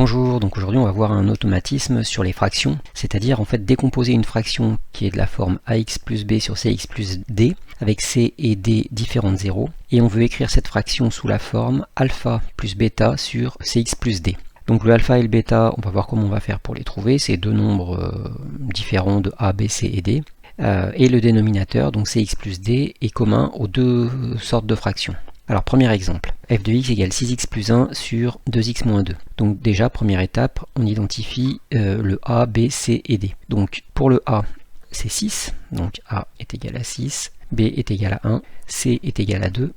Bonjour, donc aujourd'hui on va voir un automatisme sur les fractions, c'est-à-dire en fait décomposer une fraction qui est de la forme ax plus b sur cx plus d, avec c et d différentes zéros, et on veut écrire cette fraction sous la forme alpha plus bêta sur cx plus d. Donc le alpha et le bêta, on va voir comment on va faire pour les trouver, c'est deux nombres différents de a, b, c et d, et le dénominateur, donc cx plus d, est commun aux deux sortes de fractions. Alors premier exemple, f de x égale 6x plus 1 sur 2x moins 2. Donc déjà, première étape, on identifie le a, b, c et d. Donc pour le a, c'est 6, donc a est égal à 6, b est égal à 1, c est égal à 2,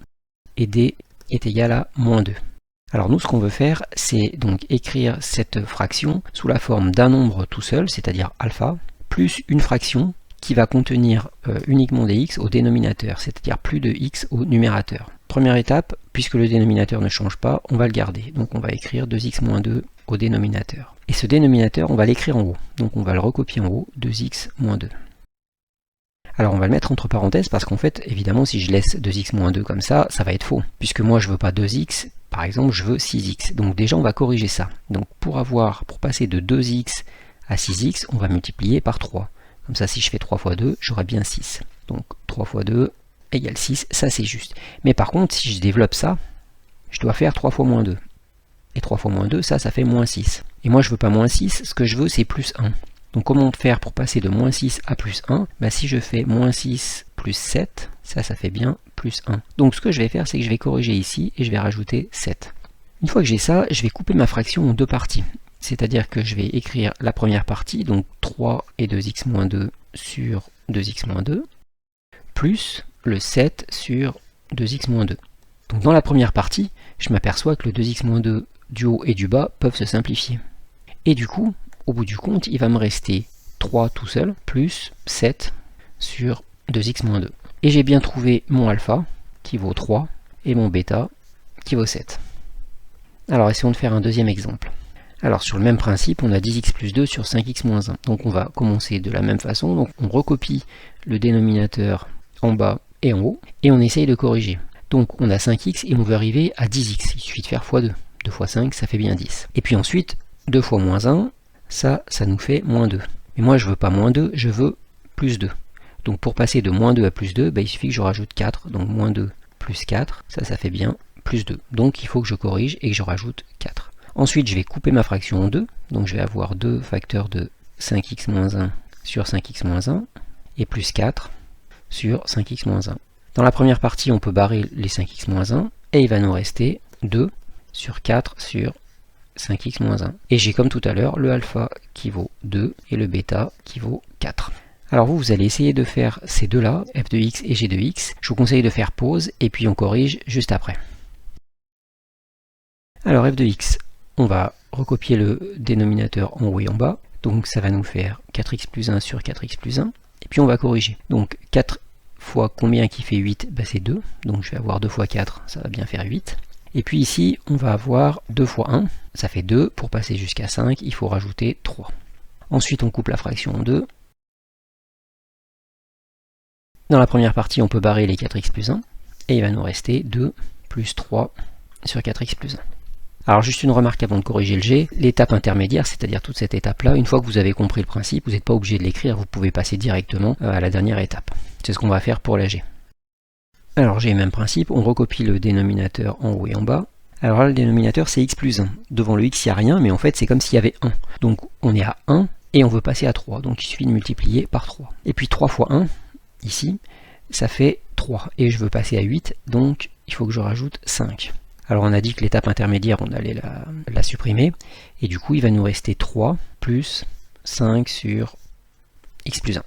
et d est égal à moins 2. Alors nous, ce qu'on veut faire, c'est donc écrire cette fraction sous la forme d'un nombre tout seul, c'est-à-dire alpha, plus une fraction qui va contenir uniquement des x au dénominateur, c'est-à-dire plus de x au numérateur. Première étape, puisque le dénominateur ne change pas, on va le garder. Donc on va écrire 2x moins 2 au dénominateur. Et ce dénominateur, on va l'écrire en haut. Donc on va le recopier en haut, 2x moins 2. Alors on va le mettre entre parenthèses parce qu'en fait, évidemment, si je laisse 2x moins 2 comme ça, ça va être faux. Puisque moi, je ne veux pas 2x, par exemple, je veux 6x. Donc déjà, on va corriger ça. Donc pour passer de 2x à 6x, on va multiplier par 3. Comme ça, si je fais 3 fois 2, j'aurai bien 6. Donc 3 fois 2 égale 6, ça c'est juste. Mais par contre, si je développe ça, je dois faire 3 fois moins 2. Et 3 fois moins 2, ça fait moins 6. Et moi, je ne veux pas moins 6, ce que je veux, c'est plus 1. Donc comment faire pour passer de moins 6 à plus 1 ? Si je fais moins 6 plus 7, ça fait bien plus 1. Donc ce que je vais faire, c'est que je vais corriger ici et je vais rajouter 7. Une fois que j'ai ça, je vais couper ma fraction en deux parties. C'est-à-dire que je vais écrire la première partie, donc 3 et 2x moins 2 sur 2x moins 2, plus le 7 sur 2x moins 2. Donc dans la première partie, je m'aperçois que le 2x moins 2 du haut et du bas peuvent se simplifier. Et du coup, au bout du compte, il va me rester 3 tout seul, plus 7 sur 2x moins 2. Et j'ai bien trouvé mon alpha, qui vaut 3, et mon bêta, qui vaut 7. Alors essayons de faire un deuxième exemple. Alors sur le même principe, on a 10x plus 2 sur 5x moins 1. Donc on va commencer de la même façon. Donc on recopie le dénominateur en bas et en haut, et on essaye de corriger. Donc on a 5x et on veut arriver à 10x. Il suffit de faire x2. 2 fois 5, ça fait bien 10. Et puis ensuite, 2 fois moins 1, ça nous fait moins 2. Mais moi je veux pas moins 2, je veux plus 2. Donc pour passer de moins 2 à plus 2, il suffit que je rajoute 4. Donc moins 2 plus 4, ça fait bien plus 2. Donc il faut que je corrige et que je rajoute 4. Ensuite, je vais couper ma fraction en deux, donc je vais avoir 2 facteurs de 5x moins 1 sur 5x moins 1, et plus 4 sur 5x moins 1. Dans la première partie, on peut barrer les 5x moins 1, et il va nous rester 2 sur 4 sur 5x moins 1. Et j'ai comme tout à l'heure le alpha qui vaut 2 et le bêta qui vaut 4. Alors vous allez essayer de faire ces deux-là, f de x et g de x. Je vous conseille de faire pause, et puis on corrige juste après. Alors f de x, on va recopier le dénominateur en haut et en bas, donc ça va nous faire 4x plus 1 sur 4x plus 1, et puis on va corriger. Donc 4 fois combien qui fait 8 ? C'est 2, donc je vais avoir 2 fois 4, ça va bien faire 8. Et puis ici, on va avoir 2 fois 1, ça fait 2, pour passer jusqu'à 5, il faut rajouter 3. Ensuite, on coupe la fraction en deux. Dans la première partie, on peut barrer les 4x plus 1, et il va nous rester 2 plus 3 sur 4x plus 1. Alors juste une remarque avant de corriger le g, l'étape intermédiaire, c'est-à-dire toute cette étape-là, une fois que vous avez compris le principe, vous n'êtes pas obligé de l'écrire, vous pouvez passer directement à la dernière étape. C'est ce qu'on va faire pour la g. Alors j'ai le même principe, on recopie le dénominateur en haut et en bas. Alors là, le dénominateur c'est x plus 1. Devant le x, il n'y a rien, mais en fait c'est comme s'il y avait 1. Donc on est à 1 et on veut passer à 3, donc il suffit de multiplier par 3. Et puis 3 fois 1, ici, ça fait 3. Et je veux passer à 8, donc il faut que je rajoute 5. Alors on a dit que l'étape intermédiaire, on allait la supprimer, et du coup il va nous rester 3 plus 5 sur x plus 1.